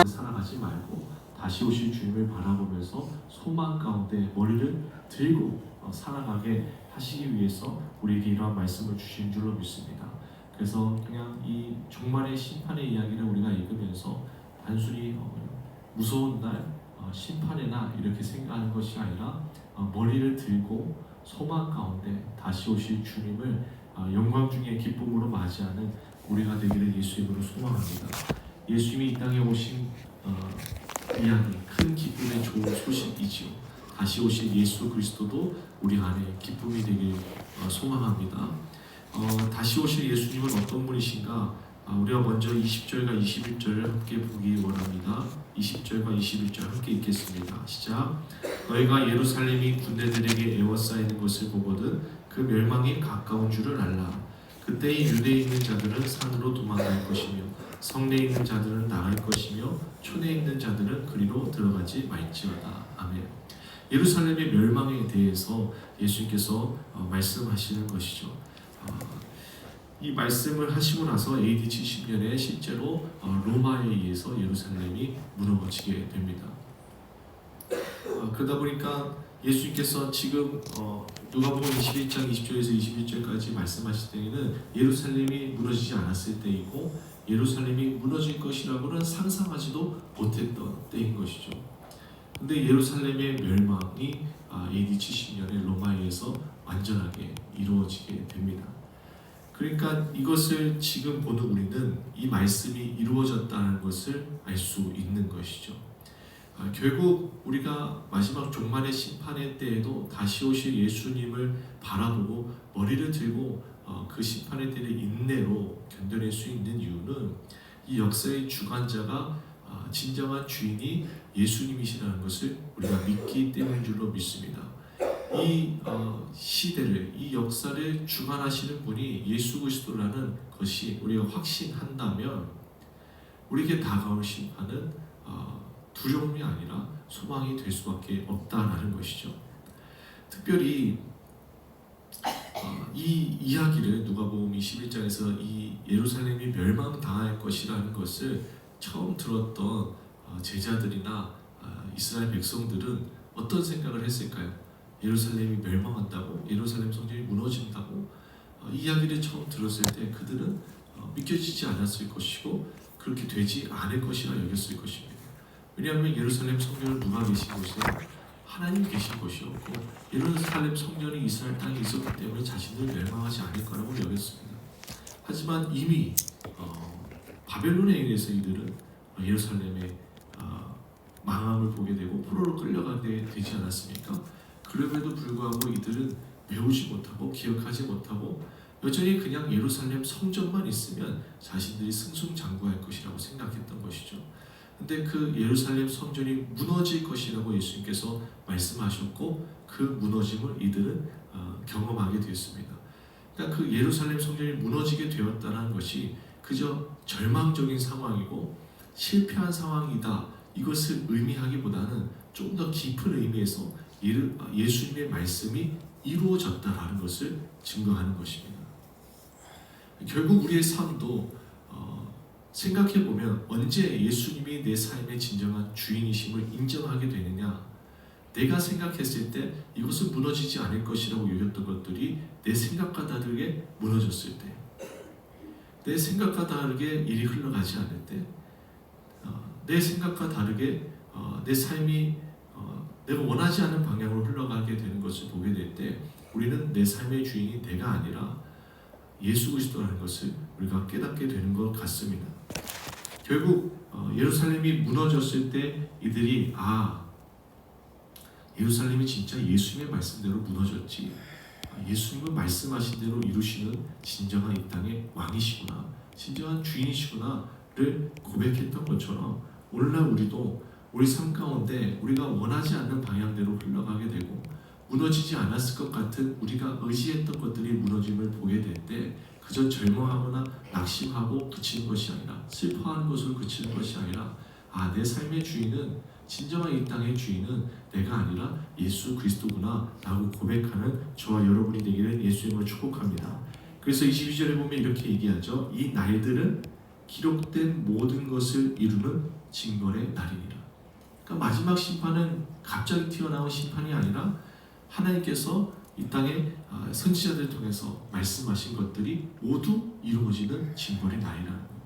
살아가지 말고 다시 오실 주님을 바라보면서 소망 가운데 머리를 들고 살아가게 하시기 위해서 우리에게 이러한 말씀을 주신 줄로 믿습니다. 그래서 그냥 이 종말의 심판의 이야기를 우리가 읽으면서 단순히 무서운 날 심판의 날 이렇게 생각하는 것이 아니라 머리를 들고 소망 가운데 다시 오실 주님을 영광 중에 기쁨으로 맞이하는 우리가 되기를 예수 이름으로 소망합니다. 예수님이 이 땅에 오신 이야기, 큰 기쁨의 좋은 소식이지요. 다시 오신 예수 그리스도도 우리 안에 기쁨이 되길 소망합니다. 다시 오실 예수님은 어떤 분이신가? 우리가 먼저 20절과 21절을 함께 보기 원합니다. 20절과 21절 함께 읽겠습니다. 시작. 너희가 예루살렘이 군대들에게 에워싸이는 것을 보거든 그 멸망이 가까운 줄을 알라. 그때 이 유대에 있는 자들은 산으로 도망갈 것이며 성내에 있는 자들은 나갈 것이며 촌에 있는 자들은 그리로 들어가지 말지어다. 아멘. 예루살렘의 멸망에 대해서 예수님께서 말씀하시는 것이죠. 이 말씀을 하시고 나서 AD 70년에 실제로 로마에 의해서 예루살렘이 무너지게 됩니다. 그러다 보니까 예수님께서 지금 누가복음 21장 20절에서 21절까지 말씀하실 때에는 예루살렘이 무너지지 않았을 때이고 예루살렘이 무너질 것이라고는 상상하지도 못했던 때인 것이죠. 근데 예루살렘의 멸망이 AD 70년에 로마에서 완전하게 이루어지게 됩니다. 그러니까 이것을 지금 보는 우리는 이 말씀이 이루어졌다는 것을 알 수 있는 것이죠. 결국 우리가 마지막 종말의 심판의 때에도 다시 오실 예수님을 바라보고 머리를 들고 그 심판의 때를 인내로 견뎌낼 수 있는 이유는 이 역사의 주관자가 진정한 주인이 예수님이시라는 것을 우리가 믿기 때문인 줄로 믿습니다. 이 시대를, 이 역사를 주관하시는 분이 예수 그리스도라는 것이 우리가 확신한다면 우리에게 다가올 심판은 두려움이 아니라 소망이 될 수밖에 없다라는 것이죠. 특별히 이 이야기를 누가복음 21장에서 이 예루살렘이 멸망당할 것이라는 것을 처음 들었던 제자들이나 이스라엘 백성들은 어떤 생각을 했을까요? 예루살렘이 멸망한다고? 예루살렘 성전이 무너진다고? 이 이야기를 처음 들었을 때 그들은 믿겨지지 않았을 것이고 그렇게 되지 않을 것이라 여겼을 것입니다. 왜냐하면 예루살렘 성전은 누가 계신 곳이에요? 하나님 계신 곳이었고 예루살렘 성전이 이스라엘 땅에 있었기 때문에 자신을 멸망하지 않을 거라고 여겼습니다. 하지만 이미 바벨론에 의해서 이들은 예루살렘의 망함을 보게 되고 포로로 끌려가게 되지 않았습니까? 그럼에도 불구하고 이들은 배우지 못하고 기억하지 못하고 여전히 그냥 예루살렘 성전만 있으면 자신들이 승승장구할 것이라고 생각했던 것이죠. 근데 그 예루살렘 성전이 무너질 것이라고 예수님께서 말씀하셨고 그 무너짐을 이들은 경험하게 되었습니다. 그러니까 그 예루살렘 성전이 무너지게 되었다는 것이 그저 절망적인 상황이고 실패한 상황이다 이것을 의미하기보다는 좀 더 깊은 의미에서 예수님의 말씀이 이루어졌다라는 것을 증거하는 것입니다. 결국 우리의 삶도 생각해보면 언제 예수님이 내 삶의 진정한 주인이심을 인정하게 되느냐. 내가 생각했을 때 이것은 무너지지 않을 것이라고 여겼던 것들이 내 생각과 다르게 무너졌을 때, 내 생각과 다르게 일이 흘러가지 않을 때, 내 생각과 다르게 내 삶이 내가 원하지 않은 방향으로 흘러가게 되는 것을 보게 될 때 우리는 내 삶의 주인이 내가 아니라 예수 그리스도라는 것을 우리가 깨닫게 되는 것 같습니다. 결국 예루살렘이 무너졌을 때 이들이 예루살렘이 진짜 예수님의 말씀대로 무너졌지, 예수님은 말씀하신 대로 이루시는 진정한 이 땅의 왕이시구나, 진정한 주인이시구나를 고백했던 것처럼 오늘날 우리도 우리 삶 가운데 우리가 원하지 않는 방향대로 흘러가게 되고 무너지지 않았을 것 같은 우리가 의지했던 것들이 무너짐을 보게 될 때 그저 절망하거나 낙심하고 그치는 것이 아니라, 슬퍼하는 것으로 그치는 것이 아니라 내 삶의 주인은, 진정한 이 땅의 주인은 내가 아니라 예수 그리스도구나 라고 고백하는 저와 여러분이 되기를 예수님으로 축복합니다. 그래서 22절에 보면 이렇게 얘기하죠. 이 날들은 기록된 모든 것을 이루는 징벌의 날이니라. 그러니까 마지막 심판은 갑자기 튀어나온 심판이 아니라 하나님께서 이 땅에 선지자들을 통해서 말씀하신 것들이 모두 이루어지는 징벌의 날이라는 거예요.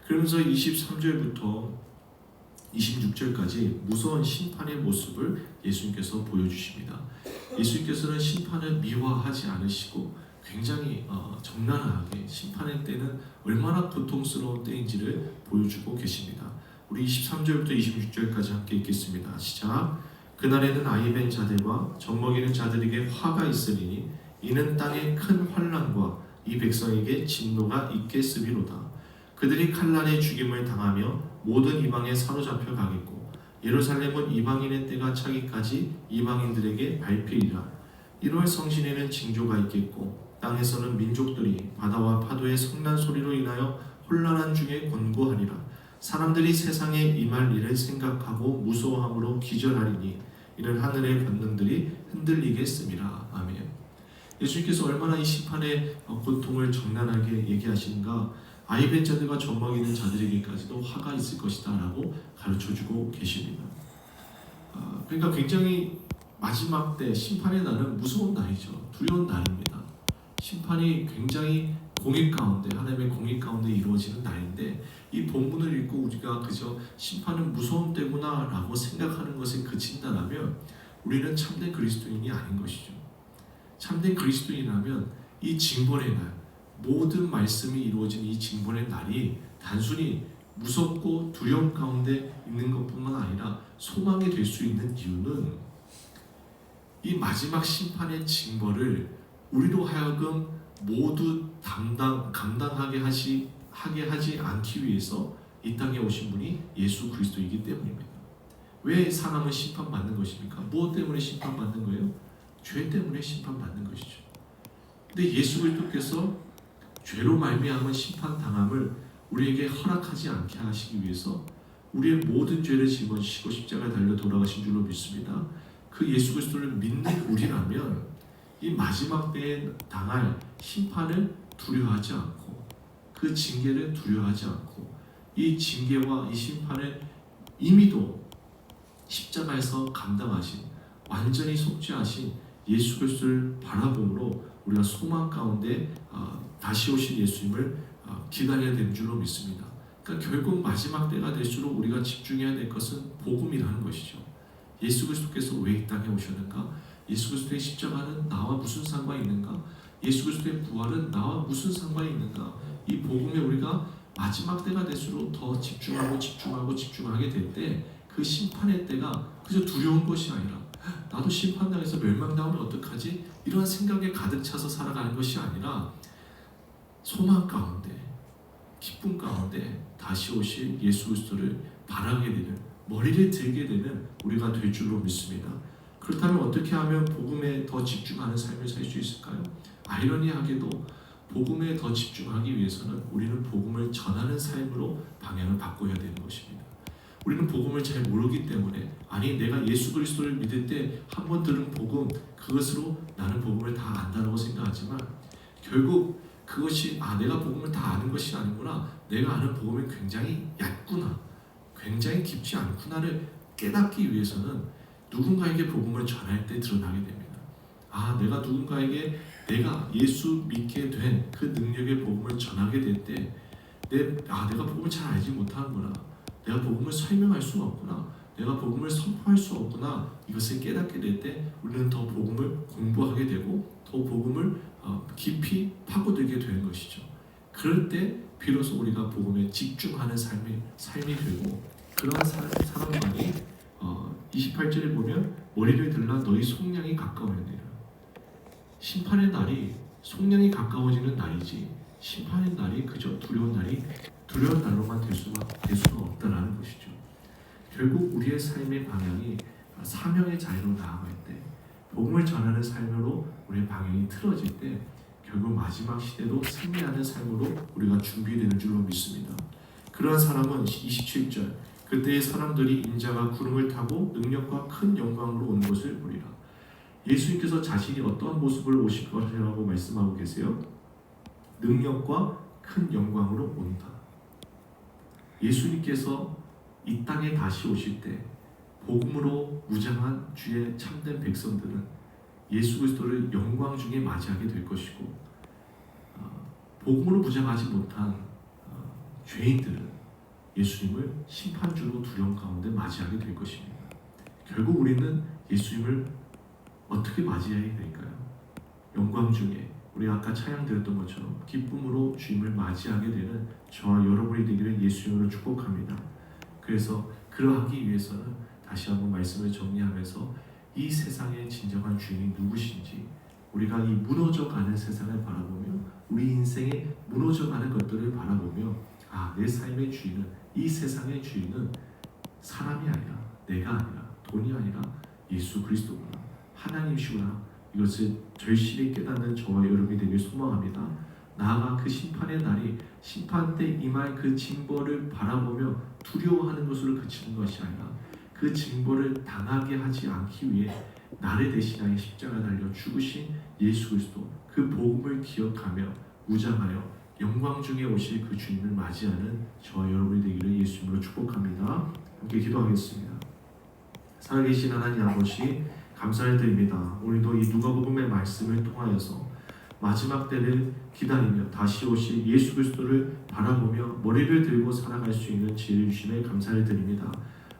그러면서 23절부터 26절까지 무서운 심판의 모습을 예수님께서 보여주십니다. 예수님께서는 심판을 미화하지 않으시고 굉장히 적나라하게 심판의 때는 얼마나 고통스러운 때인지를 보여주고 계십니다. 우리 23절부터 26절까지 함께 읽겠습니다. 시작. 그날에는 아이벤 자들과 젖먹이는 자들에게 화가 있으리니 이는 땅에 큰 환난과 이 백성에게 진노가 있겠으리로다. 그들이 칼날에 죽임을 당하며 모든 이방에 사로잡혀 가겠고 예루살렘은 이방인의 때가 차기까지 이방인들에게 밟히리라. 1월 성신에는 징조가 있겠고 땅에서는 민족들이 바다와 파도의 성난 소리로 인하여 혼란한 중에 곤고하리라. 사람들이 세상에 임할 일을 생각하고 무서워함으로 기절하리니 이는 하늘의 권능들이 흔들리겠음이라. 아멘. 예수님께서 얼마나 이 심판의 고통을 적나라하게 얘기하시는가. 아이벤 자들과 젖먹이는 자들에게까지도 화가 있을 것이다 라고 가르쳐주고 계십니다. 그러니까 굉장히 마지막 때 심판의 날은 무서운 날이죠. 두려운 날입니다. 심판이 굉장히 공의 가운데, 하나님의 공의 가운데 이루어지는 날인데 이 본문을 읽고 우리가 그저 심판은 무서운 때구나 라고 생각하는 것에 그친다라면 우리는 참된 그리스도인이 아닌 것이죠. 참된 그리스도인이라면 이 징벌의 날, 모든 말씀이 이루어진 이 징벌의 날이 단순히 무섭고 두려움 가운데 있는 것뿐만 아니라 소망이 될 수 있는 이유는 이 마지막 심판의 징벌을 우리로 하여금 모두 감당하게 하지 않기 위해서 이 땅에 오신 분이 예수 그리스도이기 때문입니다. 왜 사람은 심판받는 것입니까? 무엇 때문에 심판받는 거예요? 죄 때문에 심판받는 것이죠. 근데 예수 그리스도께서 죄로 말미암은 심판당함을 우리에게 허락하지 않게 하시기 위해서 우리의 모든 죄를 짊어지시고 십자가에 달려 돌아가신 줄로 믿습니다. 그 예수 그리스도를 믿는 우리라면 이 마지막 때에 당할 심판을 두려워하지 않고 그 징계를 두려워하지 않고 이 징계와 이 심판을 이미도 십자가에서 감당하신 완전히 속죄하신 예수 그리스도를 바라봄으로 우리가 소망 가운데 다시 오신 예수님을 기다려야 되는 줄로 믿습니다. 그러니까 결국 마지막 때가 될수록 우리가 집중해야 될 것은 복음이라는 것이죠. 예수 그리스도께서 왜 이 땅에 오셨는가? 예수 그리스도의 십자가는 나와 무슨 상관이 있는가? 예수 그리스도의 부활은 나와 무슨 상관이 있는가? 이 복음에 우리가 마지막 때가 될수록 더 집중하게 될 때 그 심판의 때가 그저 두려운 것이 아니라 나도 심판당해서 멸망당하면 어떡하지? 이런 생각에 가득 차서 살아가는 것이 아니라 소망 가운데 기쁨 가운데 다시 오실 예수 그리스도를 바라게 되는 머리를 들게 되는 우리가 될 줄로 믿습니다. 그렇다면 어떻게 하면 복음에 더 집중하는 삶을 살 수 있을까요? 아이러니하게도 복음에 더 집중하기 위해서는 우리는 복음을 전하는 삶으로 방향을 바꿔야 되는 것입니다. 우리는 복음을 잘 모르기 때문에 내가 예수 그리스도를 믿을 때 한 번 들은 복음 그것으로 나는 복음을 다 안다고 생각하지만 결국 그것이 내가 복음을 다 아는 것이 아니구나, 내가 아는 복음이 굉장히 얕구나, 굉장히 깊지 않구나를 깨닫기 위해서는 누군가에게 복음을 전할 때 드러나게 됩니다. 내가 누군가에게 내가 예수 믿게 된 그 능력의 복음을 전하게 될 때 내가 복음을 잘 알지 못하는구나, 내가 복음을 설명할 수가 없구나, 내가 복음을 선포할 수 없구나, 이것을 깨닫게 될 때 우리는 더 복음을 공부하게 되고 더 복음을 깊이 파고들게 되는 것이죠. 그럴 때 비로소 우리가 복음에 집중하는 삶이 되고 그런 사람만이 28절에 보면 머리를 들라 너희 속량이 가까워지리라. 심판의 날이 속량이 가까워지는 날이지 심판의 날이 그저 두려운 날로만 될 수가 없다라는 것이죠. 결국 우리의 삶의 방향이 사명의 자리로 나아갈 때, 복음을 전하는 삶으로 우리의 방향이 틀어질 때 결국 마지막 시대도 승리하는 삶으로 우리가 준비되는 줄로 믿습니다. 그러한 사람은 27절 그때의 사람들이 인자가 구름을 타고 능력과 큰 영광으로 온 것을 보리라. 예수님께서 자신이 어떠한 모습을 오실 것이라고 말씀하고 계세요? 능력과 큰 영광으로 온다. 예수님께서 이 땅에 다시 오실 때 복음으로 무장한 주의 참된 백성들은 예수 그리스도를 영광 중에 맞이하게 될 것이고, 복음으로 무장하지 못한 죄인들은 예수님을 심판주로 두려움 가운데 맞이하게 될 것입니다. 결국 우리는 예수님을 어떻게 맞이해야 될까요? 영광 중에, 우리 아까 찬양드렸던 것처럼 기쁨으로 주님을 맞이하게 되는 저와 여러분이 되기를 예수님으로 축복합니다. 그래서 그러하기 위해서는 다시 한번 말씀을 정리하면서 이 세상의 진정한 주인이 누구신지, 우리가 이 무너져가는 세상을 바라보며 우리 인생에 무너져가는 것들을 바라보며 내 삶의 주인은, 이 세상의 주인은 사람이 아니라, 내가 아니라, 돈이 아니라 예수 그리스도구나, 하나님이시구나, 이것을 절실히 깨닫는 저와 여러분이 되길 소망합니다. 나아가 그 심판의 날이, 심판 때 임할 그 징벌을 바라보며 두려워하는 것으로 그치는 것이 아니라 그 징벌을 당하게 하지 않기 위해 나를 대신하여 십자가에 달려 죽으신 예수 그리스도, 그 복음을 기억하며 무장하여 영광 중에 오실 그 주님을 맞이하는 저와 여러분이 되기를 예수님으로 축복합니다. 함께 기도하겠습니다. 살아계신 하나님 아버지, 감사를 드립니다. 오늘도 이 누가복음의 말씀을 통하여서 마지막 때를 기다리며 다시 오실 예수 그리스도를 바라보며 머리를 들고 살아갈 수 있는 지혜를 주심에 감사를 드립니다.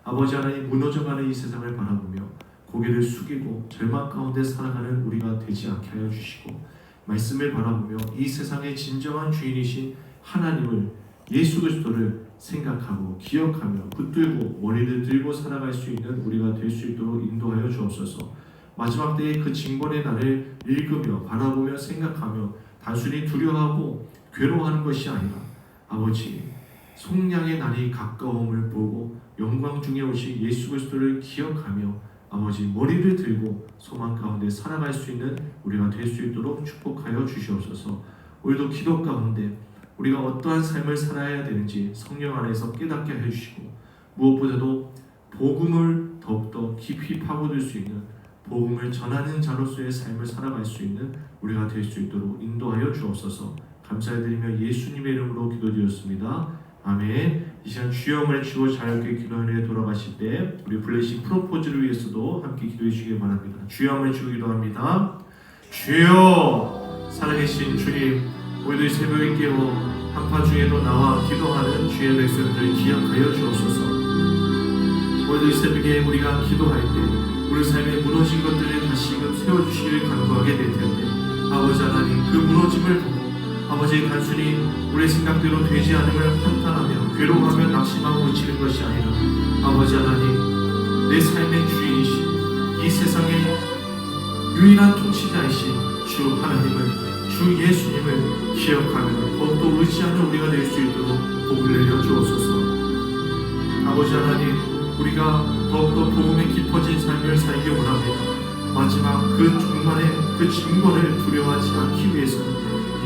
아버지 하나님, 무너져가는 이 세상을 바라보며 고개를 숙이고 절망 가운데 살아가는 우리가 되지 않게 하여 주시고, 말씀을 바라보며 이 세상의 진정한 주인이신 하나님을, 예수 그리스도를 생각하고 기억하며 붙들고 머리를 들고 살아갈 수 있는 우리가 될 수 있도록 인도하여 주옵소서. 마지막 때의 그 징벌의 날을 읽으며 바라보며 생각하며 단순히 두려워하고 괴로워하는 것이 아니라 아버지, 속량의 날이 가까움을 보고 영광 중에 오신 예수 그리스도를 기억하며 아버지, 머리를 들고 소망 가운데 살아갈 수 있는 우리가 될 수 있도록 축복하여 주시옵소서. 오늘도 기도 가운데 우리가 어떠한 삶을 살아야 되는지 성령 안에서 깨닫게 해주시고, 무엇보다도 복음을 더욱더 깊이 파고들 수 있는, 복음을 전하는 자로서의 삶을 살아갈 수 있는 우리가 될 수 있도록 인도하여 주옵소서. 감사드리며 예수님의 이름으로 기도드렸습니다. 아멘. 이 시간 주여 외치고 자유롭게 기도하며 돌아가실 때 우리 블레싱 프로포즈를 위해서도 함께 기도해 주시기 바랍니다. 주여 외치고 기도합니다. 주여, 살아계신 주님, 오늘도 이 새벽에 깨워 한파 중에도 나와 기도하는 주의 백성들을 기억하여 주옵소서. 오늘도 이 새벽에 우리가 기도할 때 우리 삶에 무너진 것들을 다시금 세워주시기를 간구하게 될 텐데, 아버지 하나님, 그 무너짐을 보고 아버지, 단순히 우리의 생각대로 되지 않음을 한탄하며 괴로워하며 낙심하고 그치는 것이 아니라 아버지 하나님, 내 삶의 주인이신, 이 세상의 유일한 통치자이신 주 하나님을, 주 예수님을 기억하며 더욱더 의지하는 우리가 될 수 있도록 복을 내려 주옵소서. 아버지 하나님, 우리가 더욱더 복음에 깊어진 삶을 살기 원합니다. 마지막 그 종말의 그 징벌을 두려워하지 않기 위해서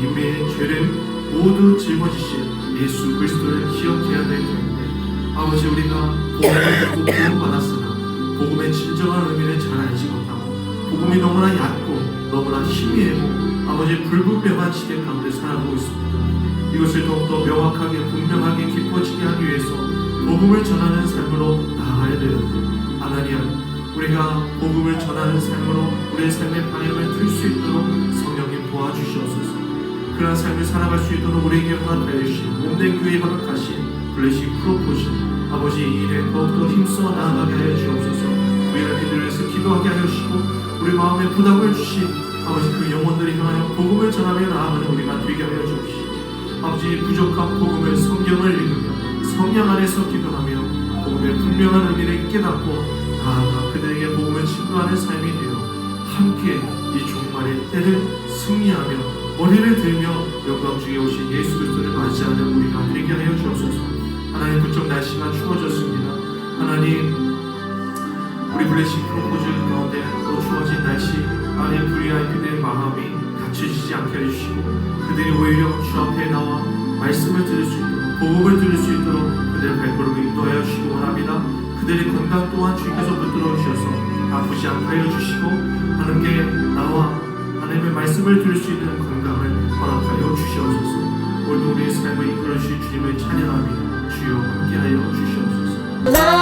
우리의 죄를 모두 짊어지신 예수 그리스도를 기억해야 될 텐데, 아버지, 우리가 복음을 듣고 구원받았으나 복음의 진정한 의미를 잘 알지 못하고 복음이 너무나 얕고 너무나 희미하고 아버지, 불분명한 시대 가운데 살아가고 있습니다. 이것을 더욱더 명확하게 분명하게 깊어지게 하기 위해서 복음을 전하는 삶으로 나아가야 되는데, 하나님, 우리가 복음을 전하는 삶으로 우리의 삶의 방향을 틀 수 있도록 성령님 도와주시옵소서. 그런 삶을 살아갈 수 있도록 우리에게 허락하여 주신, 몸된 교회에 허락하신 블레싱 프로포즈, 아버지, 이 일에 더욱더 힘써 나아가게 하여 주옵소서. 우리를 위해서 기도하게 하여 주시고, 우리 마음에 부담을 주신 아버지, 그 영혼들이 향하여 복음을 전하며 나아가는 우리가 되게 하여 주옵시고, 아버지, 부족한 복음을, 성경을 읽으며 성령 안에서 기도하며 복음의 분명한 의미를 깨닫고 나아가 그들에게 복음을 증거하는 삶이 되어 함께 이 종말의 때를 승리하며 머리를 들며 영광 중에 오신 예수 그리스도를 맞이하는 우리가 되게 하여 주옵소서. 하나님, 부쩍 날씨가 추워졌습니다. 하나님, 우리 블레싱 프로포즈 가운데 또 추워진 날씨 안에 VIP들의 마음이 닫혀지지 않게 해주시고, 그들이 오히려 주 앞에 나와 말씀을 들을 수 있도록, 복음을 들을 수 있도록 그들의 발걸음을 인도하여 주시기 원합니다. 그들의 건강 또한 주께서 붙들어 주셔서 아프지 않게 하여 주시고, 하나님께 나와 하나님의 말씀을 들을 수 있는 건강을 허락하여 주시옵소서. 오늘도 우리의 삶을 이끌어 주실 주님을 찬양하며 주여 함께하여 주시옵소서.